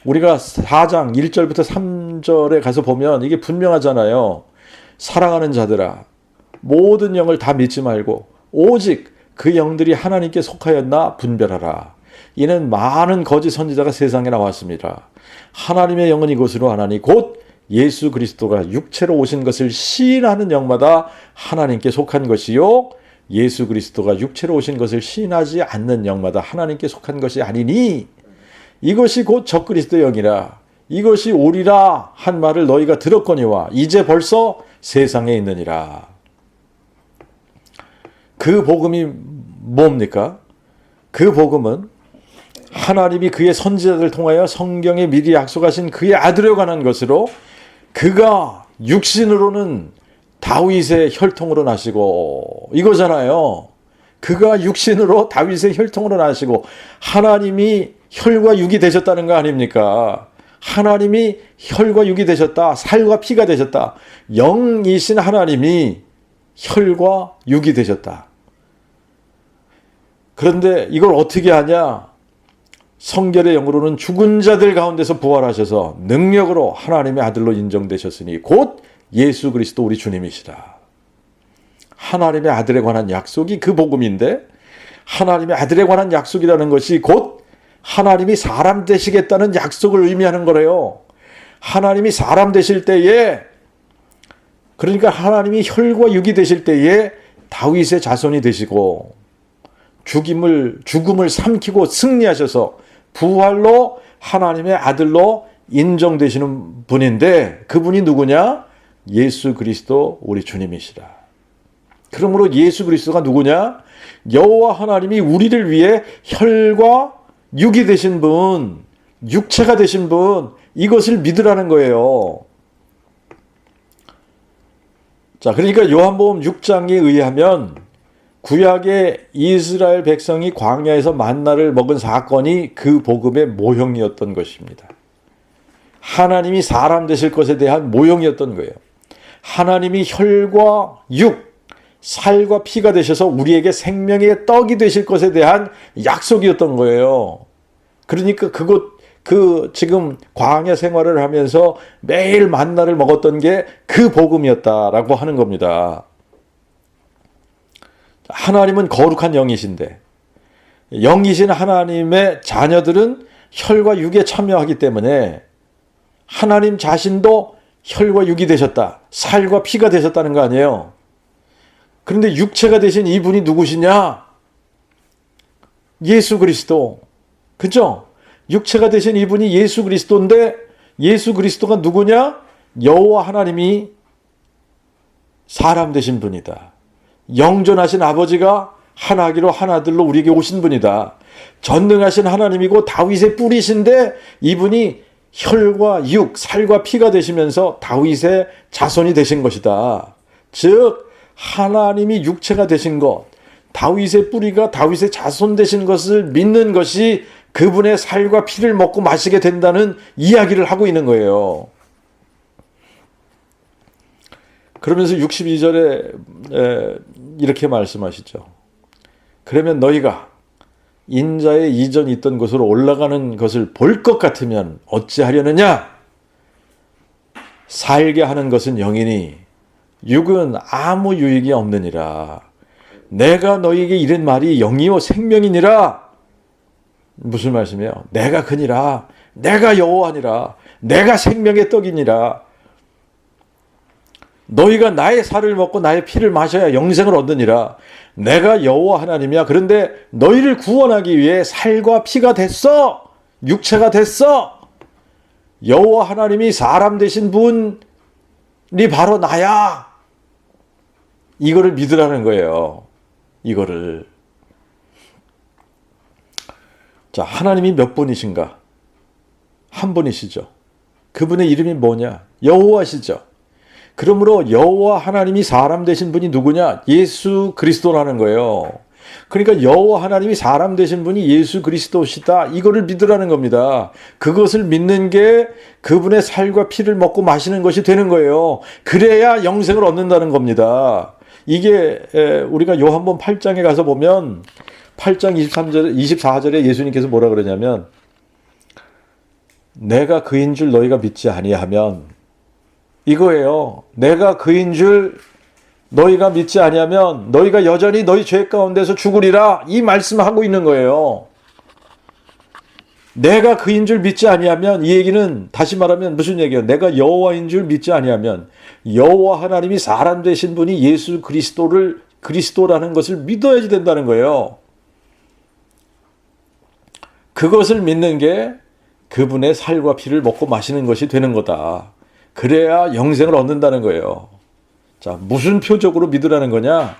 우리가 4장 1절부터 3절에 가서 보면 이게 분명하잖아요. 사랑하는 자들아 모든 영을 다 믿지 말고 오직 그 영들이 하나님께 속하였나 분별하라. 이는 많은 거짓 선지자가 세상에 나왔습니다. 하나님의 영은 이것으로 하나니 곧 예수 그리스도가 육체로 오신 것을 시인하는 영마다 하나님께 속한 것이요 예수 그리스도가 육체로 오신 것을 시인하지 않는 영마다 하나님께 속한 것이 아니니 이것이 곧 적그리스도 영이라 이것이 오리라 한 말을 너희가 들었거니와 이제 벌써 세상에 있느니라. 그 복음이 뭡니까? 그 복음은 하나님이 그의 선지자들을 통하여 성경에 미리 약속하신 그의 아들에 관한 것으로 그가 육신으로는 다윗의 혈통으로 나시고 이거잖아요. 그가 육신으로 다윗의 혈통으로 나시고 하나님이 혈과 육이 되셨다는 거 아닙니까? 하나님이 혈과 육이 되셨다. 살과 피가 되셨다. 영이신 하나님이 혈과 육이 되셨다. 그런데 이걸 어떻게 하냐? 성결의 영으로는 죽은 자들 가운데서 부활하셔서 능력으로 하나님의 아들로 인정되셨으니 곧 예수 그리스도 우리 주님이시라. 하나님의 아들에 관한 약속이 그 복음인데 하나님의 아들에 관한 약속이라는 것이 곧 하나님이 사람 되시겠다는 약속을 의미하는 거래요. 하나님이 사람 되실 때에 그러니까 하나님이 혈과 육이 되실 때에 다윗의 자손이 되시고 죽음을 삼키고 승리하셔서 부활로 하나님의 아들로 인정되시는 분인데 그분이 누구냐? 예수 그리스도 우리 주님이시라. 그러므로 예수 그리스도가 누구냐? 여호와 하나님이 우리를 위해 혈과 육이 되신 분, 육체가 되신 분, 이것을 믿으라는 거예요. 자, 그러니까 요한복음 6장에 의하면 구약의 이스라엘 백성이 광야에서 만나를 먹은 사건이 그 복음의 모형이었던 것입니다. 하나님이 사람 되실 것에 대한 모형이었던 거예요. 하나님이 혈과 육, 살과 피가 되셔서 우리에게 생명의 떡이 되실 것에 대한 약속이었던 거예요. 그러니까 지금 광야 생활을 하면서 매일 만나를 먹었던 게 그 복음이었다라고 하는 겁니다. 하나님은 거룩한 영이신데, 영이신 하나님의 자녀들은 혈과 육에 참여하기 때문에 하나님 자신도 혈과 육이 되셨다, 살과 피가 되셨다는 거 아니에요. 그런데 육체가 되신 이분이 누구시냐? 예수 그리스도. 그죠? 육체가 되신 이분이 예수 그리스도인데, 예수 그리스도가 누구냐? 여호와 하나님이 사람 되신 분이다. 영존하신 아버지가 하나기로 하나들로 우리에게 오신 분이다. 전능하신 하나님이고 다윗의 뿌리신데 이분이 혈과 육, 살과 피가 되시면서 다윗의 자손이 되신 것이다. 즉 하나님이 육체가 되신 것, 다윗의 뿌리가 다윗의 자손 되신 것을 믿는 것이 그분의 살과 피를 먹고 마시게 된다는 이야기를 하고 있는 거예요. 그러면서 62절에 이렇게 말씀하시죠. 그러면 너희가 인자의 이전에 있던 곳으로 올라가는 것을 볼 것 같으면 어찌하려느냐? 살게 하는 것은 영이니 육은 아무 유익이 없느니라. 내가 너희에게 이른 말이 영이요 생명이니라. 무슨 말씀이에요? 내가 그니라. 내가 여호와니라. 내가 생명의 떡이니라. 너희가 나의 살을 먹고 나의 피를 마셔야 영생을 얻느니라. 내가 여호와 하나님이야. 그런데 너희를 구원하기 위해 살과 피가 됐어. 육체가 됐어. 여호와 하나님이 사람 되신 분이 바로 나야. 이거를 믿으라는 거예요. 이거를. 자, 하나님이 몇 분이신가? 한 분이시죠. 그분의 이름이 뭐냐? 여호와시죠. 그러므로 여호와 하나님이 사람 되신 분이 누구냐? 예수 그리스도라는 거예요. 그러니까 여호와 하나님이 사람 되신 분이 예수 그리스도시다. 이거를 믿으라는 겁니다. 그것을 믿는 게 그분의 살과 피를 먹고 마시는 것이 되는 거예요. 그래야 영생을 얻는다는 겁니다. 이게 우리가 요한복음 8장에 가서 보면 8장 24절에 예수님께서 뭐라 그러냐면 내가 그인 줄 너희가 믿지 아니하면 이거예요. 내가 그인 줄 너희가 믿지 아니하면 너희가 여전히 너희 죄 가운데서 죽으리라. 이 말씀을 하고 있는 거예요. 내가 그인 줄 믿지 아니하면 이 얘기는 다시 말하면 무슨 얘기예요? 내가 여호와인 줄 믿지 아니하면 여호와 하나님이 사람 되신 분이 예수 그리스도라는 것을 믿어야지 된다는 거예요. 그것을 믿는 게 그분의 살과 피를 먹고 마시는 것이 되는 거다. 그래야 영생을 얻는다는 거예요. 자, 무슨 표적으로 믿으라는 거냐?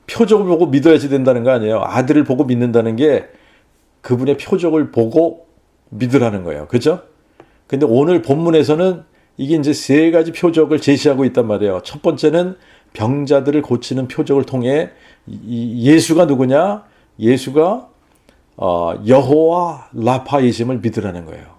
표적을 보고 믿어야지 된다는 거 아니에요. 아들을 보고 믿는다는 게 그분의 표적을 보고 믿으라는 거예요. 그죠? 근데 오늘 본문에서는 이게 이제 세 가지 표적을 제시하고 있단 말이에요. 첫 번째는 병자들을 고치는 표적을 통해 예수가 누구냐? 예수가 여호와 라파이심을 믿으라는 거예요.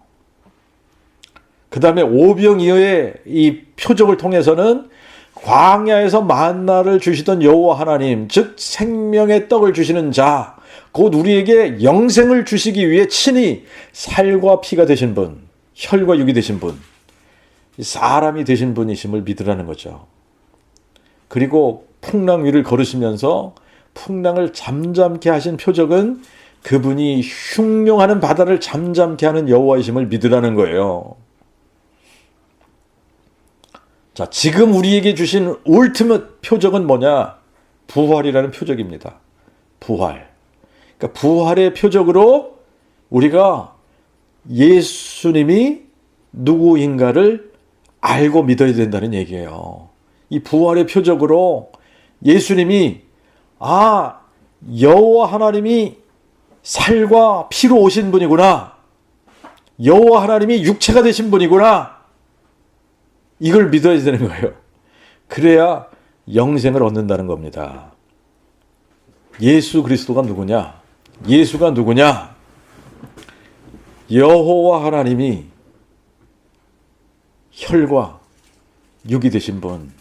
그 다음에 오병이어의 이 표적을 통해서는 광야에서 만나를 주시던 여호와 하나님, 즉 생명의 떡을 주시는 자, 곧 우리에게 영생을 주시기 위해 친히 살과 피가 되신 분, 혈과 육이 되신 분, 사람이 되신 분이심을 믿으라는 거죠. 그리고 풍랑 위를 걸으시면서 풍랑을 잠잠케 하신 표적은 그분이 흉룡하는 바다를 잠잠케 하는 여호와이심을 믿으라는 거예요. 자, 지금 우리에게 주신 울티밋 표적은 뭐냐? 부활이라는 표적입니다. 부활. 그러니까 부활의 표적으로 우리가 예수님이 누구인가를 알고 믿어야 된다는 얘기예요. 이 부활의 표적으로 예수님이 여호와 하나님이 살과 피로 오신 분이구나. 여호와 하나님이 육체가 되신 분이구나. 이걸 믿어야 되는 거예요. 그래야 영생을 얻는다는 겁니다. 예수 그리스도가 누구냐? 예수가 누구냐? 여호와 하나님이 혈과 육이 되신 분.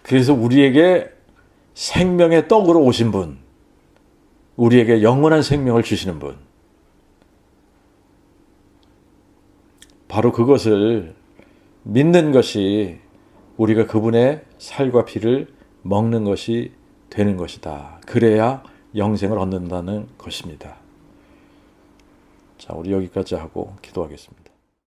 그래서 우리에게 생명의 떡으로 오신 분. 우리에게 영원한 생명을 주시는 분. 바로 그것을 믿는 것이 우리가 그분의 살과 피를 먹는 것이 되는 것이다. 그래야 영생을 얻는다는 것입니다. 자, 우리 여기까지 하고 기도하겠습니다.